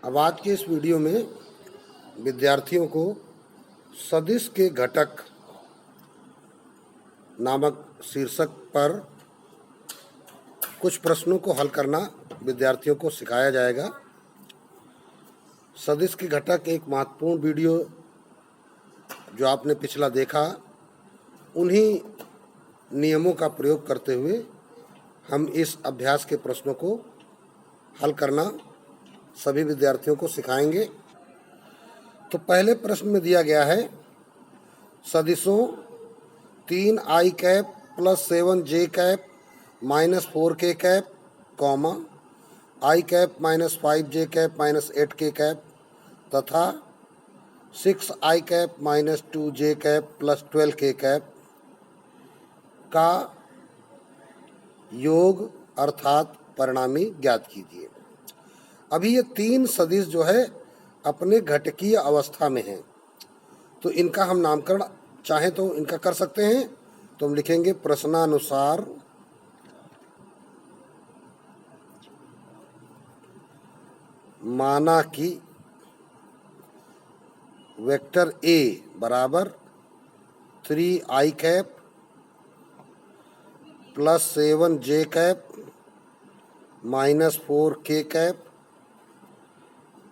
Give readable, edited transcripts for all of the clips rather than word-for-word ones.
अब आज के इस वीडियो में विद्यार्थियों को सदिश के घटक नामक शीर्षक पर कुछ प्रश्नों को हल करना विद्यार्थियों को सिखाया जाएगा। सदिश के घटक एक महत्वपूर्ण वीडियो जो आपने पिछला देखा, उन्हीं नियमों का प्रयोग करते हुए हम इस अभ्यास के प्रश्नों को हल करना सभी विद्यार्थियों को सिखाएंगे। तो पहले प्रश्न में दिया गया है सदिशों 3i cap plus 7j cap minus 4k cap comma i cap minus 5j cap minus 8k cap तथा 6i cap minus 2j cap plus 12k cap का योग अर्थात परिणामी ज्ञात कीजिए। अभी ये तीन सदिश जो है अपने घटकीय अवस्था में हैं, तो इनका हम नामकरण चाहें तो इनका कर सकते हैं। तो हम लिखेंगे प्रश्नानुसार माना कि वेक्टर ए बराबर 3i cap plus 7j cap minus 4k cap,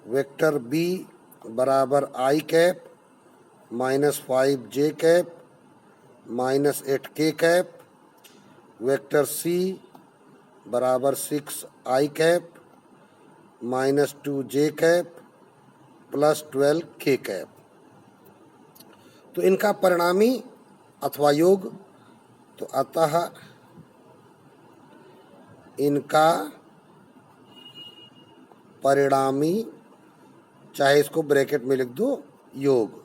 vector B बराबर i cap minus 5j cap minus 8k cap, vector C बराबर 6i cap minus 2j cap plus 12k cap. तो इनका परिणामी अथवा योग, तो अतः इनका परिणामी, चाहे इसको ब्रैकेट में लिख दो, योग,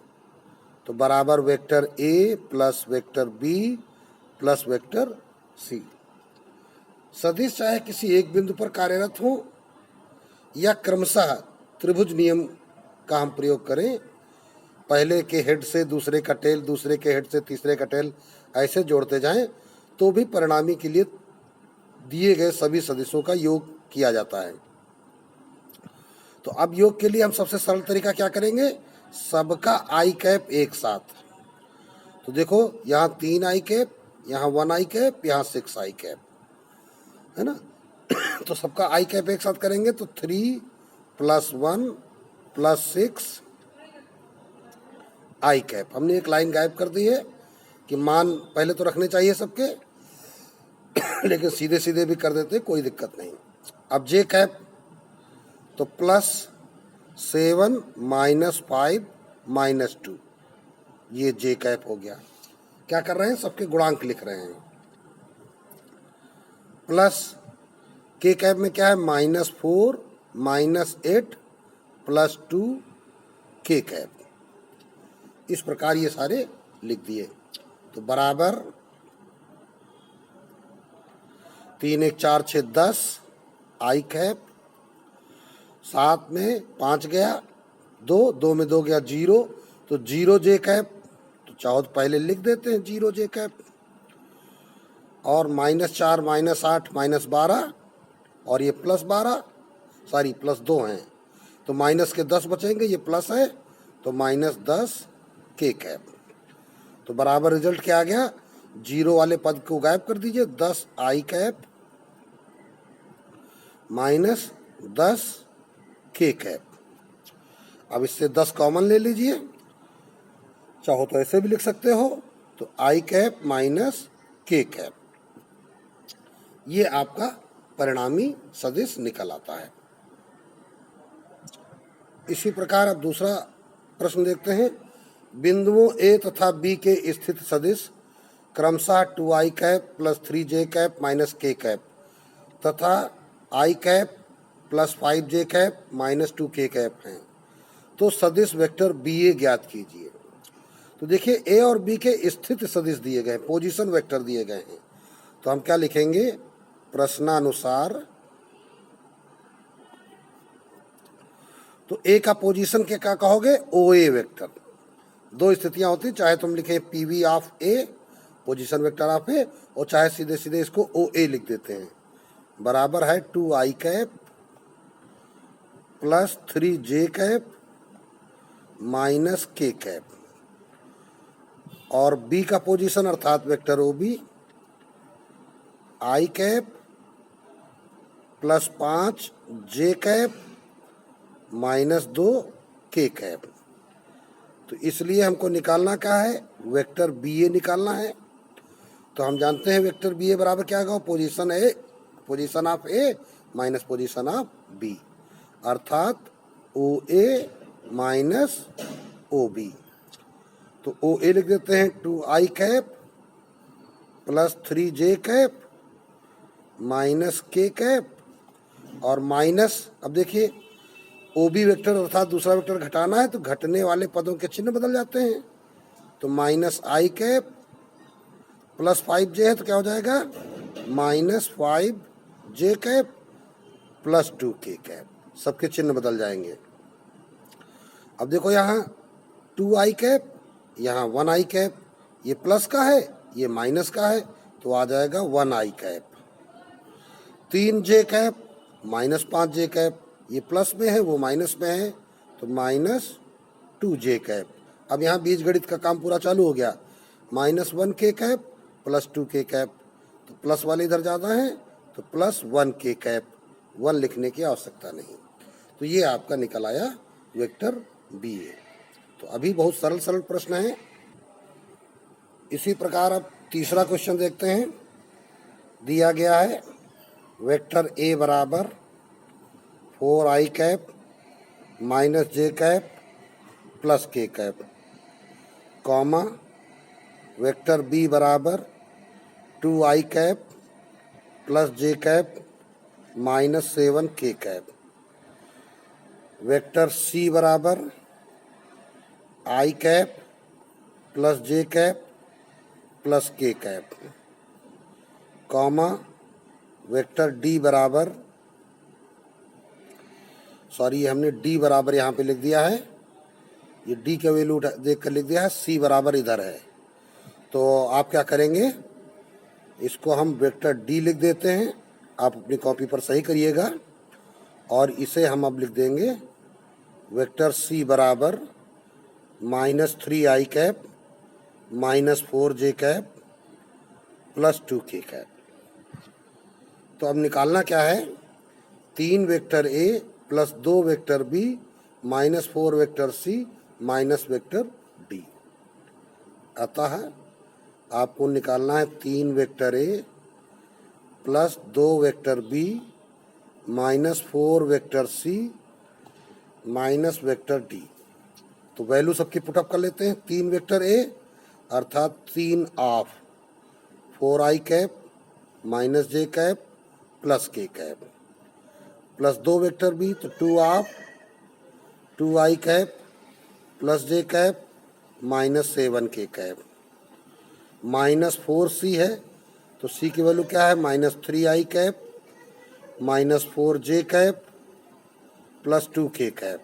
तो बराबर vector A plus vector B plus vector C. सदिश चाहे किसी एक बिंदु पर कार्यरत हो या क्रमशः त्रिभुज नियम का हम प्रयोग करें, पहले के हेड से दूसरे का टेल, दूसरे के हेड से तीसरे का टेल, ऐसे जोड़ते जाएं तो भी परिणामी के लिए दिए गए सभी सदिशों का योग किया जाता है। तो अब योग के लिए हम सबसे सरल तरीका क्या करेंगे, सबका i कैप एक साथ। तो देखो यहाँ 3i कैप, यहाँ 1i कैप, यहाँ 6i कैप, है ना। तो सबका i कैप एक साथ करेंगे तो 3 प्लस 1 प्लस 6i कैप। हमने एक लाइन गायब कर दी है कि मान पहले तो रखने चाहिए सबके, लेकिन सीधे सीधे भी कर देते, कोई दिक्कत नहीं। अब j कैप तो प्लस 7 माइनस 5 माइनस 2, ये j कैप हो गया। क्या कर रहे हैं, सबके गुणांक लिख रहे हैं। प्लस k कैप में क्या है, minus 4 minus 8 plus 2k cap. इस प्रकार ये सारे लिख दिए। तो बराबर 3 1 4 6 10 i कैप, 7 में 5 गया, 2 में 2 गया 0, तो 0j कैप, तो चाहो तो पहले लिख देते हैं 0j कैप। और माइनस 4 माइनस 8 माइनस 12 और ये प्लस 12, सॉरी प्लस 2 हैं, तो माइनस के 10 बचेंगे, ये प्लस है तो माइनस 10k कैप। तो बराबर रिजल्ट क्या आ गया, 0 वाले पद को गायब कर दीजिए, 10i cap minus 10k cap. अब इससे 10 कॉमन ले लीजिए, चाहो तो ऐसे भी लिख सकते हो, तो i cap minus k cap, ये आपका परिणामी सदिश निकल आता है। इसी प्रकार अब दूसरा प्रश्न देखते हैं। बिंदुओं ए तथा बी के स्थित सदिश क्रमशः 2i cap plus 3j cap minus k cap तथा i cap plus 5j cap minus 2k cap हैं। तो सदिश वेक्टर बी ए ज्ञात कीजिए। तो देखिए ए और बी के स्थित सदिश दिए गए, पोजीशन वेक्टर दिए गए हैं। तो हम क्या लिखेंगे, प्रश्नानुसार, तो ए का पोजीशन के क्या कहोगे, ओ ए वेक्टर। दो स्थितियां होती, चाहे तुम लिखे PV of A, position vector of A, और चाहे सीधे सीधे इसको ओ ए लिख देते हैं। बराबर है 2i cap plus 3j cap minus k cap, और b का पोजीशन अर्थात vector OB i cap plus 5j cap minus 2k cap. तो इसलिए हमको निकालना क्या है, वेक्टर BA निकालना है। तो हम जानते हैं वेक्टर BA बराबर क्या होगा, position of A minus position of B, अर्थात OA माइनस OB। तो OA लिख देते हैं 2i cap plus 3j cap minus k cap, और माइनस, अब देखिए OB वेक्टर अर्थात दूसरा वेक्टर घटाना है तो घटने वाले पदों के चिन्ह बदल जाते हैं। तो minus i cap plus 5j है तो क्या हो जाएगा, minus 5j cap plus 2k cap, सबके चिन्ह बदल जाएंगे। अब देखो यहाँ 2i कैप, यहाँ 1i कैप, ये प्लस का है ये माइनस का है तो आ जाएगा 1i cap. 3j cap minus 5j cap, ये प्लस में है वो माइनस में है तो माइनस 2j कैप। अब यहाँ बीजगणित का काम पूरा चालू हो गया, minus 1k cap plus 2k cap, तो प्लस वाले इधर ज़्यादा है तो प्लस 1k कैप, 1 लिखने की आवश्यकता नहीं। तो ये आपका निकल आया वेक्टर BA। तो अभी बहुत सरल सरल प्रश्न है। इसी प्रकार अब तीसरा क्वेश्चन देखते हैं। दिया गया है वेक्टर A बराबर 4i cap minus j cap plus k cap, comma vector B बराबर 2i cap plus j cap minus 7k cap, vector C बराबर i cap plus j cap plus k cap, comma vector D बराबर, sorry हमने D बराबर यहाँ पे लिख दिया है, ये D का वैल्यू देख कर लिख दिया है, C बराबर इधर है। तो आप क्या करेंगे, इसको हम वेक्टर D लिख देते हैं, आप अपनी कॉपी पर सही करिएगा, और इसे हम अब लिख देंगे वेक्टर C बराबर minus 3i cap minus 4j cap plus 2k cap. तो अब निकालना क्या है, 3 vector A plus 2 vector B minus 4 vector C minus vector D। अतः आपको निकालना है 3 vector A plus 2 vector B minus 4 vector C minus vector D। तो वैल्यू सबकी पुटअप कर लेते हैं। 3 वेक्टर A अर्थात 3 of 4i cap minus j cap plus k cap, plus 2 vector B तो 2 of 2i cap plus j cap minus 7k cap, minus 4c है तो c की वैल्यू क्या है, minus 3i cap minus 4j cap plus 2k cap,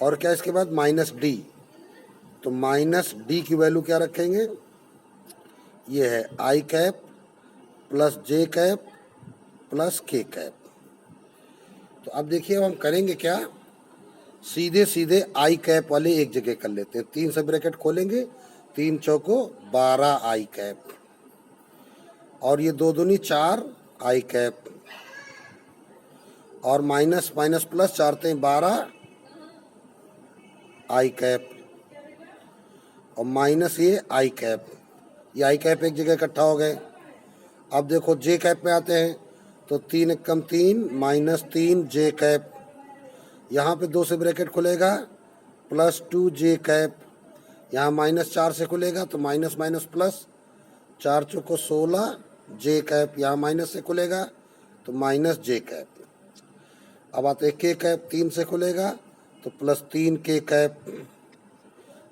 और क्या इसके बाद माइनस d, तो माइनस d की वैल्यू क्या रखेंगे, ये है i cap plus j cap plus k cap. तो अब देखिए अब हम करेंगे क्या, सीधे सीधे i कैप वाले एक जगह कर लेते हैं। 3 से ब्रैकेट खोलेंगे, 3 चौको 12i कैप, और ये 2 दूनी 4i कैप, और माइनस माइनस प्लस 4 ते 12i कैप, और माइनस ये i कैप, ये i कैप एक जगह इकट्ठा हो गए। अब देखो j कैप में आते हैं तो 3 एकम 3 माइनस 3j कैप, यहाँ पे 2 से ब्रैकेट खुलेगा प्लस 2j कैप, यहाँ माइनस 4 से खुलेगा तो माइनस माइनस प्लस 4 चौको 16j कैप, यहाँ माइनस से खुलेगा तो माइनस j कैप। अब आते हैं k कैप, 3 से खुलेगा तो प्लस 3k कैप,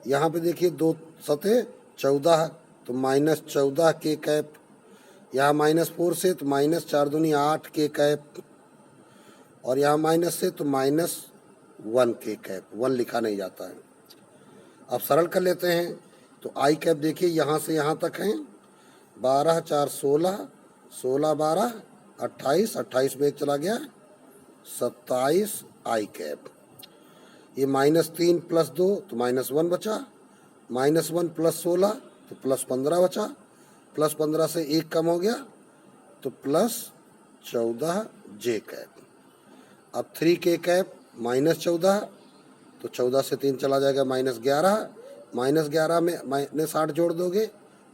यहाँ पे देखिए 2 सते 14 तो माइनस 14k कैप, यहाँ माइनस 4 से तो माइनस 4 दूनी 8k कैप, और यहाँ माइनस से तो माइनस 1k कैप, 1 लिखा नहीं जाता है। अब सरल कर लेते हैं तो i कैप देखिए यहाँ से यहाँ तक हैं, 12 4 16, 16 12 28, 28 में 1 चला गया 27 आई कैप। ये -3 + 2 तो -1 बचा, -1 + 16 तो +15 बचा, +15 से 1 कम हो गया तो +14 जे कैप। अब 3 के कैप -14 तो 14 से 3 चला जाएगा -11, -11 में -8 जोड़ दोगे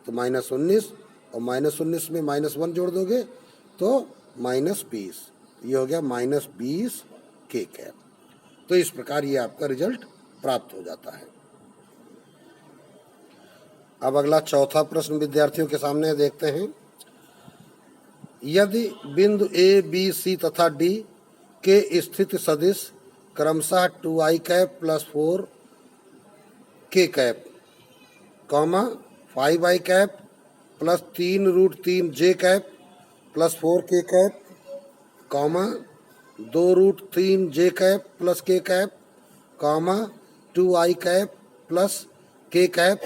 तो -19 और -19 में -1 जोड़ दोगे तो -20। ये हो गया -20 के कैप। तो इस प्रकार ये आपका रिजल्ट प्राप्त हो जाता है। अब अगला चौथा प्रश्न विद्यार्थियों के सामने देखते हैं। यदि बिंदु ए, बी, सी तथा डी के स्थित सदिश क्रमशः 2i कैप + 4 के कैप, 5i कैप + 3√3 जे कैप + 4 के कैप, 2√3 जे कैप + के कैप, 2i कैप + के कैप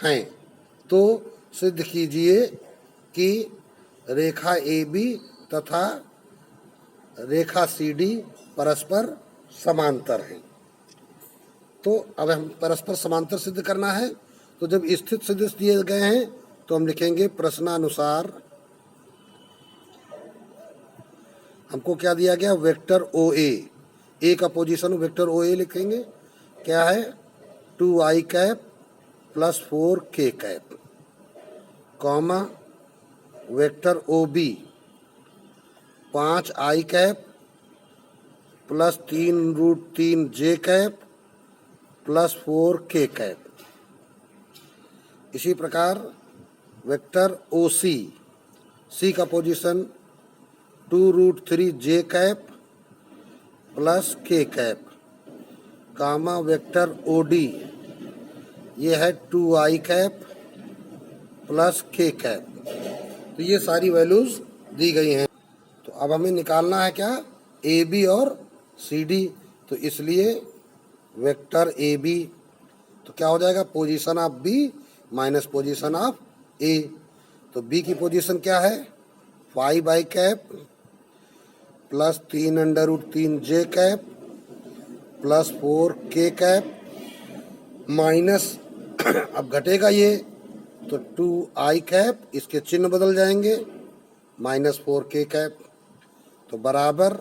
हैं, तो सिद्ध कीजिए कि रेखा AB तथा रेखा CD परस्पर समांतर हैं। तो अब हम परस्पर समांतर सिद्ध करना है, तो जब स्थित सदिश दिए गए हैं तो हम लिखेंगे प्रश्नानुसार हमको क्या दिया गया, वेक्टर OA, ए का पोजीशन वेक्टर OA लिखेंगे, क्या है 2i कैप + 4 के cap, vector OB 5i cap + 3√3 जे कैप + 4 के कैप। इसी प्रकार वेक्टर OC, सी का पोजीशन 2√3 जे कैप + के कैप, वेक्टर OD ये है 2i कैप + के कैप। तो ये सारी वैल्यूज दी गई हैं। तो अब हमें निकालना है क्या, AB और CD। तो इसलिए वेक्टर AB तो क्या हो जाएगा, position of B minus position of A। तो B की पोजीशन क्या है 5i कैप + 3√3 जे कैप + 4 के कैप माइनस अब घटेगा ये तो 2i कैप, इसके चिन्ह बदल जाएंगे -4 के कैप, तो बराबर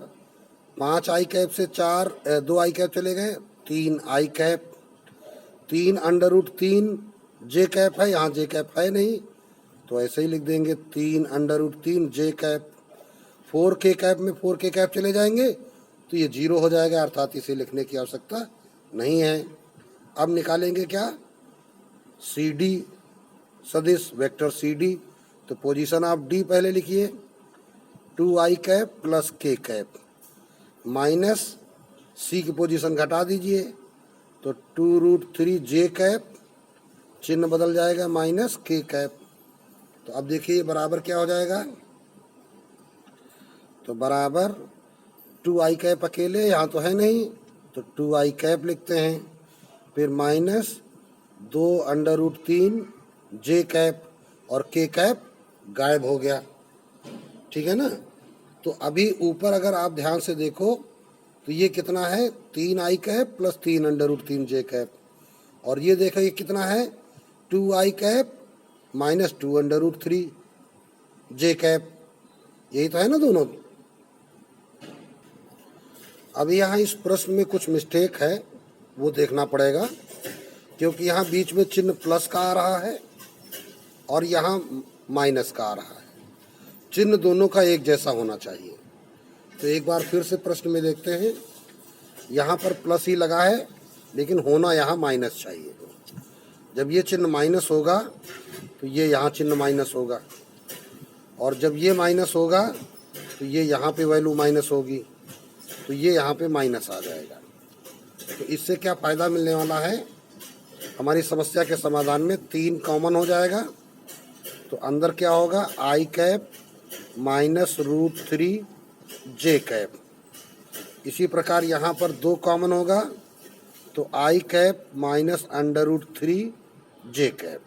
5i कैप से 2i कैप चले गए 3i कैप, 3√3 जे कैप है, यहाँ जे कैप है नहीं तो ऐसे ही लिख देंगे 3√3 जे कैप। 4 के कैप में 4 के कैप चले जाएंगे तो ये 0 हो जाएगा, अर्थात इसे लिखने की आवश्यकता नहीं है। अब निकालेंगे क्या, CD सदिश वेक्टर CD। तो पोजीशन ऑफ D पहले लिखिए 2i कैप + के कैप माइनस C की पोजीशन घटा दीजिए तो 2√3 जे कैप, चिन्ह बदल जाएगा -के कैप। तो अब देखिए बराबर क्या हो जाएगा, तो बराबर 2i कैप अकेले यहाँ तो है नहीं तो 2i कैप लिखते हैं, फिर -2√3 जे कैप और के कैप गायब हो गया, ठीक है ना। तो अभी ऊपर अगर आप ध्यान से देखो तो ये कितना है 3i कैप + 3√3 जे कैप, और ये देखो ये कितना है 2i कैप - 2√3 जे कैप, यही तो है ना दोनों। अभी यहाँ इस प्रश्न में कुछ मिस्टेक है वो देखना पड़ेगा, क्योंकि यहाँ बीच में चिन्ह प्लस का आ रहा है और यहाँ माइनस का आ रहा है। चिन्ह दोनों का एक जैसा होना चाहिए। तो एक बार फिर से प्रश्न में देखते हैं, यहाँ पर प्लस ही लगा है लेकिन होना यहाँ माइनस चाहिए। जब ये चिन्ह माइनस होगा तो ये यहाँ चिन्ह माइनस होगा, और जब ये माइनस होगा तो ये यहाँ पे वैल्यू माइनस होगी, तो ये यहाँ पे माइनस आ जाएगा। तो इससे क्या फ़ायदा मिलने वाला है, हमारी समस्या के समाधान में 3 कॉमन हो जाएगा। तो अंदर क्या होगा i कैप -√3 जे कैप। इसी प्रकार यहाँ पर 2 कॉमन होगा तो i कैप -√3 जे कैप।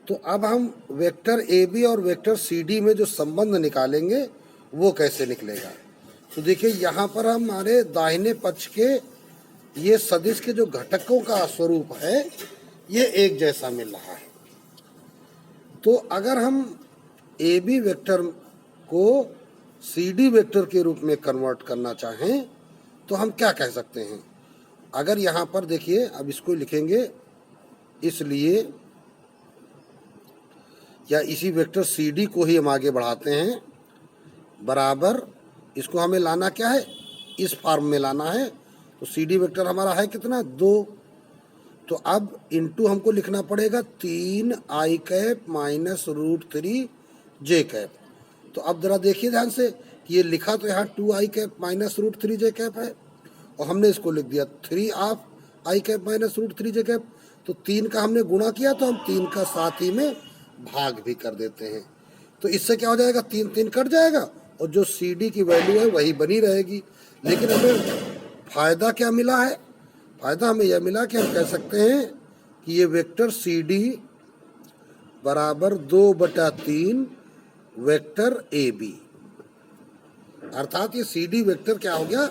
तो अब हम वेक्टर AB और वेक्टर CD में जो संबंध निकालेंगे वो कैसे निकलेगा। तो देखिए यहाँ पर हमारे दाहिने पक्ष के ये सदिश के जो घटकों का स्वरूप है ये एक जैसा मिल रहा है। तो अगर हम ए बी वेक्टर को सी डी वेक्टर के रूप में कन्वर्ट करना चाहें तो हम क्या कह सकते हैं? अगर यहाँ पर देखिए, अब इसको लिखेंगे इसलिए, या इसी वेक्टर सी डी को ही हम आगे बढ़ाते हैं, बराबर इसको हमें लाना क्या है, इस फॉर्म में लाना है। तो सी डी वेक्टर हमारा है कितना, 2। तो अब इनटू हमको लिखना पड़ेगा 3 i cap minus √3 J cap. तो अब जरा देखिए ध्यान से कि ये लिखा तो यहाँ 2 आई कैप माइनस √3 जे कैप है, और हमने इसको लिख दिया 3 of I cap minus √3 J cap. तो 3 का हमने गुणा किया तो हम 3 का साथ ही में भाग भी कर देते हैं। तो इससे क्या हो जाएगा, 3 3 कट जाएगा और जो सी डी की वैल्यू है वही बनी रहेगी। लेकिन हमें फायदा क्या मिला है? फायदा हमें यह मिला कि हम कह सकते हैं कि ये वेक्टर सी डी बराबर 2/3 वेक्टर ए बी, अर्थात ये सी डी वेक्टर क्या हो गया,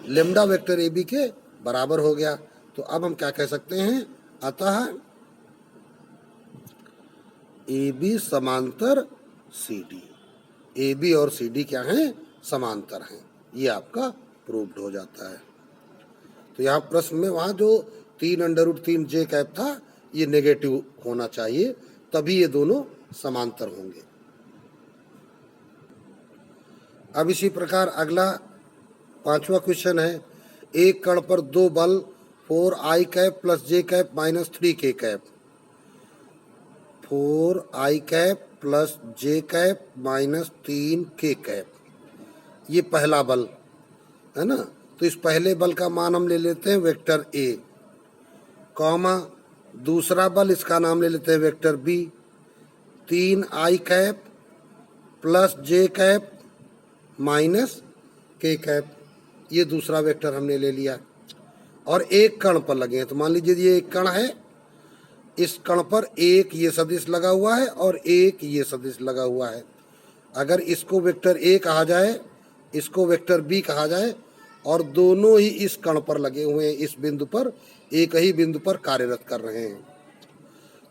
लेम्डा वेक्टर ए बी के बराबर हो गया। तो अब हम क्या कह सकते हैं, अतः ए बी समांतर सी डी, ए बी और सी डी क्या हैं, समांतर हैं। ये आपका प्रूव्ड हो जाता है। तो यहाँ प्रश्न में वहाँ जो 3√3 जे कैप था ये नेगेटिव होना चाहिए, तभी ये दोनों समांतर होंगे। अब इसी प्रकार अगला 5वां क्वेश्चन है, एक कण पर 2 बल 4 i cap plus j cap minus 3 k cap, 4 i cap plus j cap minus 3 k cap, ये पहला बल है ना। तो इस पहले बल का मान हम ले लेते हैं वेक्टर ए, कॉमा दूसरा बल इसका नाम ले लेते हैं vector B, 3 i cap plus j cap minus k cap, ये दूसरा वेक्टर हमने ले लिया। और एक कण पर लगे हैं, तो मान लीजिए ये एक कण है, इस कण पर एक ये सदिश लगा हुआ है और एक ये सदिश लगा हुआ है। अगर इसको वेक्टर ए कहा जाए, इसको वेक्टर बी कहा जाए, और दोनों ही इस कण पर लगे हुए हैं, इस बिंदु पर, एक ही बिंदु पर कार्यरत कर रहे हैं,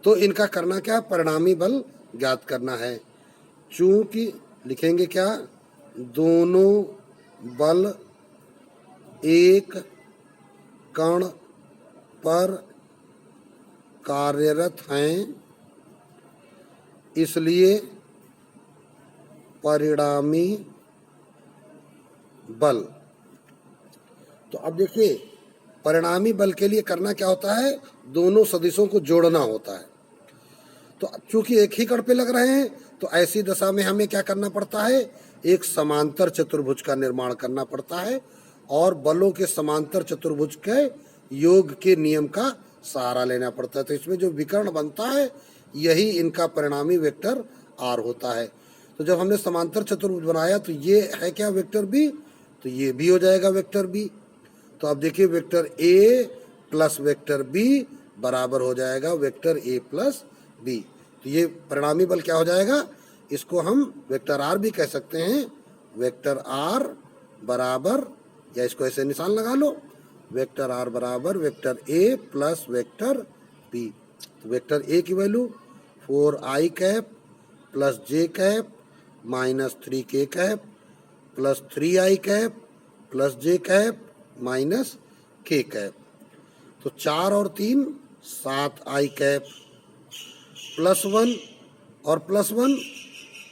तो इनका करना क्या, परिणामी बल ज्ञात करना है। चूंकि लिखेंगे क्या, दोनों बल एक कण पर कार्यरत हैं, इसलिए परिणामी बल। तो अब देखिए, परिणामी बल के लिए करना क्या होता है, दोनों सदिशों को जोड़ना होता है। तो चूंकि एक ही कण पे लग रहे हैं, तो ऐसी दशा में हमें क्या करना पड़ता है, एक समांतर चतुर्भुज का निर्माण करना पड़ता है, और बलों के समांतर चतुर्भुज के योग के नियम का सहारा लेना पड़ता है। तो इसमें जो विकर्ण बनता है यही इनका परिणामी वेक्टर आर होता है। तो जब हमने समांतर चतुर्भुज बनाया तो ये है क्या, वेक्टर बी, तो ये भी हो जाएगा वेक्टर बी। तो अब देखिए vector A plus vector B बराबर हो जाएगा वेक्टर ए प्लस बी। तो ये परिणामी बल क्या हो जाएगा, इसको हम वेक्टर आर भी कह सकते हैं, वेक्टर आर बराबर, या इसको ऐसे निशान लगा लो, वेक्टर आर बराबर vector A plus vector B. तो वेक्टर ए की value 4 i cap plus j cap minus 3 k cap plus 3 i cap plus j cap minus k cap. तो 4 और 3 7 आई कैप प्लस 1 और प्लस 1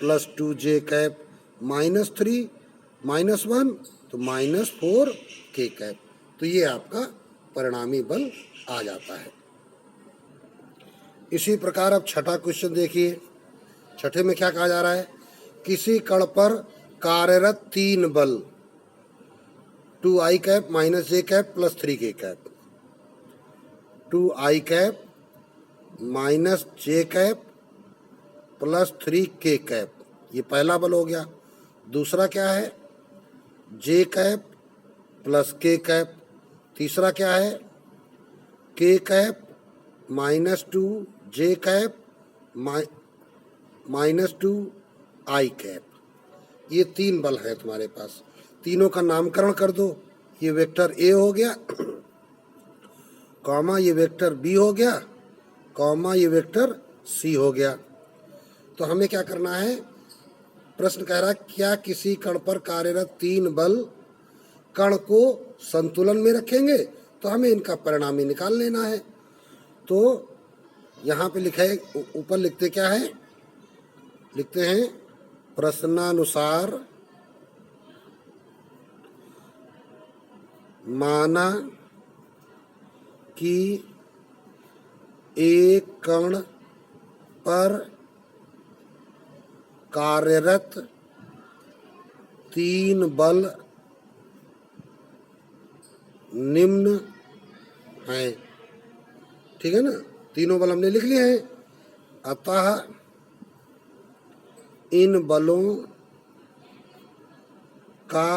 प्लस 2 जे cap minus 3 minus 1 तो minus 4 के cap. तो ये आपका परिणामी बल आ जाता है। इसी प्रकार अब छठा क्वेश्चन देखिए, छठे में क्या कहा जा रहा है, किसी कण पर कार्यरत 3 बल 2 आई cap minus j cap plus 3 k cap, 2 आई cap minus j cap plus 3 k cap, ये पहला बल हो गया। दूसरा क्या है, जे कैप प्लस के कैप। तीसरा क्या है, के कैप माइनस 2 जे कैप माइनस 2 आई कैप। ये 3 बल है तुम्हारे पास। तीनों का नामकरण कर दो, ये वेक्टर ए हो गया, कॉमा ये वेक्टर बी हो गया, कॉमा ये वेक्टर सी हो गया। तो हमें क्या करना है, प्रश्न कह रहा है क्या किसी कण पर कार्यरत 3 बल कण को संतुलन में रखेंगे, तो हमें इनका परिणामी निकाल लेना है। तो यहाँ पे लिखा है, ऊपर लिखते क्या है, लिखते हैं प्रश्नानुसार माना कि एक कण पर कार्यरत 3 बल निम्न हैं। ठीक है ना, तीनों बल हमने लिख लिए हैं। अतः इन बलों का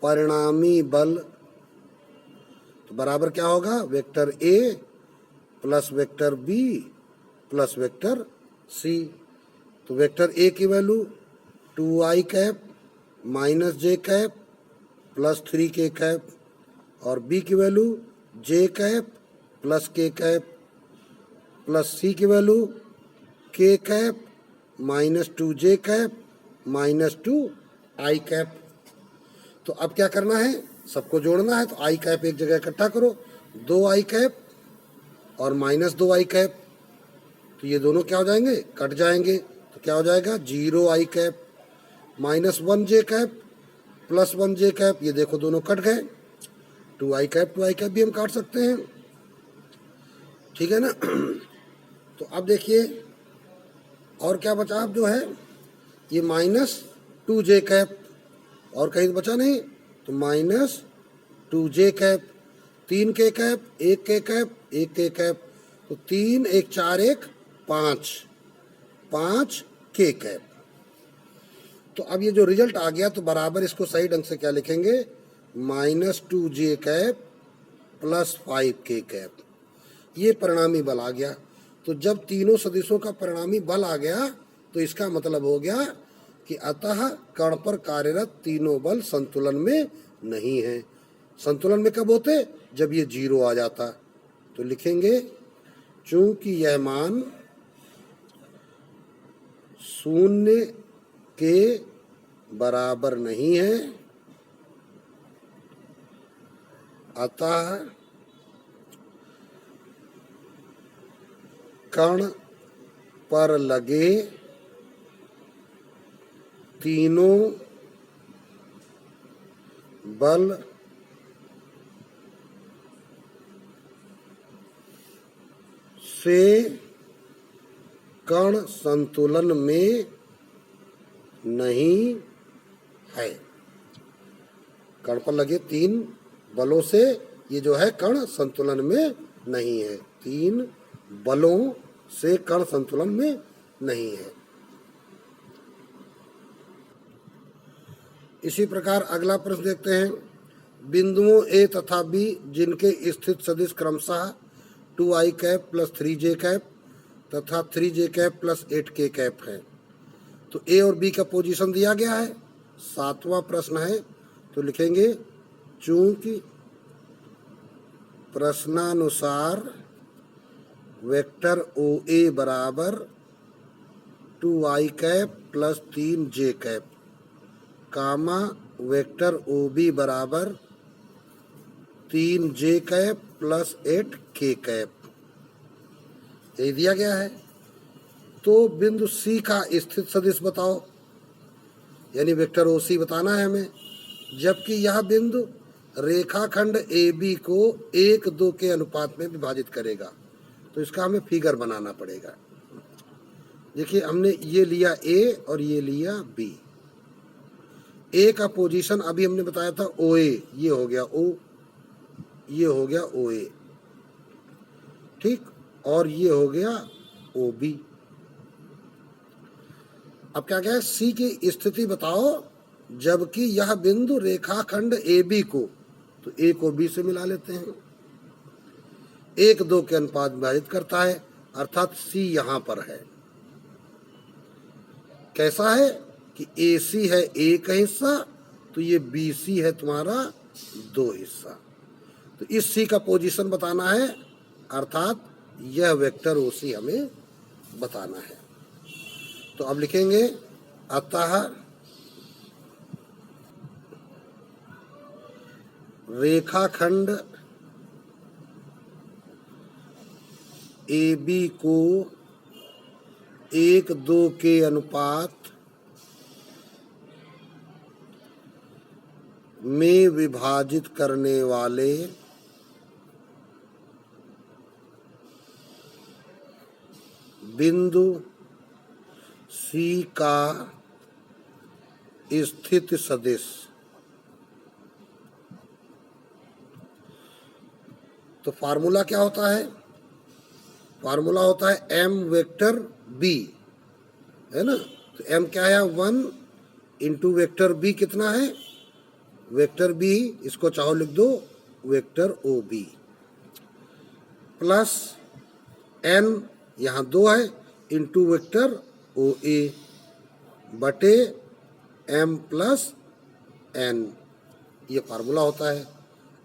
परिणामी बल तो बराबर क्या होगा, vector A plus vector B plus vector C. तो वेक्टर ए की value 2i cap minus j cap plus 3k cap, और बी की value j cap plus k cap plus C की value k cap minus 2j cap minus 2i cap. तो अब क्या करना है, सबको जोड़ना है। तो आई कैप एक जगह इकट्ठा करो, 2i कैप और माइनस 2i कैप, तो ये दोनों क्या हो जाएंगे, कट जाएंगे। तो क्या हो जाएगा, 0i cap minus 1j cap plus 1j cap, ये देखो दोनों कट गए। 2i कैप भी हम काट सकते हैं। ठीक है ना। तो अब देखिए और क्या बचा, अब जो है ये माइनस 2j कैप, और कहीं बचा नहीं, तो minus 2j cap, 3k cap, 1k cap, 1k cap, तो 3 1 4 1 5 5k कैप। तो अब ये जो रिजल्ट आ गया, तो बराबर इसको सही ढंग से क्या लिखेंगे, minus 2j cap plus 5k cap, ये परिणामी बल आ गया। तो जब तीनों सदिशों का परिणामी बल आ गया, तो इसका मतलब हो गया कि अतः कण पर कार्यरत तीनों बल संतुलन में नहीं है। संतुलन में कब होते, जब ये 0 आ जाता। तो लिखेंगे चूंकि यह मान 0 के बराबर नहीं है, अतः कण पर लगे तीनों बल से कण संतुलन में नहीं है। कण पर लगे 3 बलों से ये जो है कण संतुलन में नहीं है, 3 बलों से कण संतुलन में नहीं है। इसी प्रकार अगला प्रश्न देखते हैं। बिंदुओं ए तथा बी जिनके स्थित सदिश क्रमशः 2i cap plus 3j cap तथा 3j cap plus 8k cap है। तो ए और बी का पोजीशन दिया गया है। 7वां प्रश्न है, तो लिखेंगे चूंकि प्रश्नानुसार वेक्टर ओ ए बराबर 2i cap plus 3j cap comma vector O B बराबर 3j cap plus 8k cap, यही दिया गया है। तो बिंदु सी का स्थित सदिश बताओ, यानी वेक्टर ओ सी बताना है हमें, जबकि यह बिंदु रेखाखंड ए बी को 1 2 के अनुपात में विभाजित करेगा। तो इसका हमें फिगर बनाना पड़ेगा। देखिए हमने ये लिया ए और ये लिया बी। ए का पोजीशन अभी हमने बताया था ओ ए, ये हो गया ओ, ये हो गया ओ ए, ठीक, और ये हो गया ओ बी। अब क्या क्या है, सी की स्थिति बताओ जबकि यह बिंदु रेखाखंड ए बी को, तो ए को बी से मिला लेते हैं, 1 2 के अनुपात विभाजित करता है, अर्थात सी यहां पर है। कैसा है, कि AC है A का हिस्सा, तो ये BC है तुम्हारा 2 हिस्सा। तो इस C का पोजीशन बताना है, अर्थात यह वेक्टर OC हमें बताना है। तो अब लिखेंगे अतः रेखाखंड AB को 1:2 के अनुपात में विभाजित करने वाले बिंदु C का स्थित सदिश। तो फार्मूला क्या होता है? फार्मूला होता है m वेक्टर b, है ना। तो m क्या है? 1 इंटू वेक्टर b कितना है? वेक्टर b, इसको चाहो लिख दो वेक्टर OB, प्लस n यहाँ 2 है इंटू वेक्टर OA बटे m प्लस n, ये फार्मूला होता है।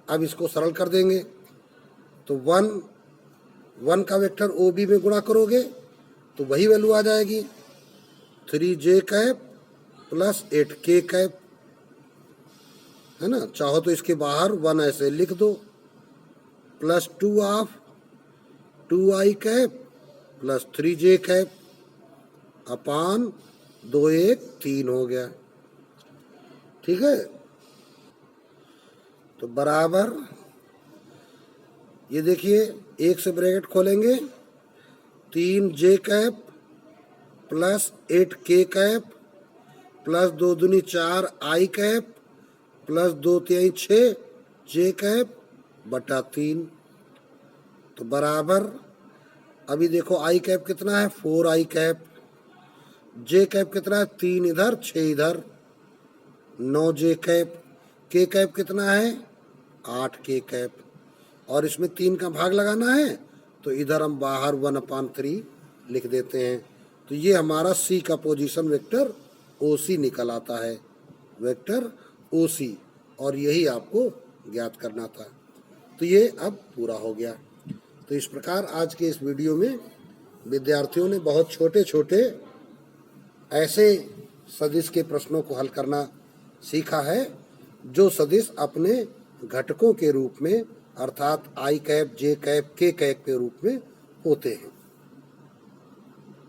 अब इसको सरल कर देंगे तो 1 का वेक्टर OB में गुणा करोगे तो वही वैल्यू आ जाएगी 3j cap plus 8k cap, है ना। चाहो तो इसके बाहर 1 ऐसे लिख दो, plus 2 of 2i cap plus 3j cap अपान 2 1 3 हो गया, ठीक है। तो बराबर ये देखिए, एक से ब्रैकेट खोलेंगे 3j cap plus 8k cap plus 2 दूनी 4 i कैप प्लस 2 तिहाई 6 j कैप बटा 3। तो बराबर अभी देखो i कैप कितना है? 4i कैप, j कैप कितना है? 3 इधर 6 इधर 9j कैप, k कैप कितना है? 8k कैप, और इसमें 3 का भाग लगाना है तो इधर हम बाहर 1/3 लिख देते हैं। तो ये हमारा C का पोजीशन वेक्टर OC निकल आता है, वेक्टर OC, और यही आपको ज्ञात करना था। तो ये अब पूरा हो गया। तो इस प्रकार आज के इस वीडियो में विद्यार्थियों ने बहुत छोटे छोटे ऐसे सदिश के प्रश्नों को हल करना सीखा है जो सदिश अपने घटकों के रूप में, अर्थात i cap, j cap, k cap के रूप में होते हैं।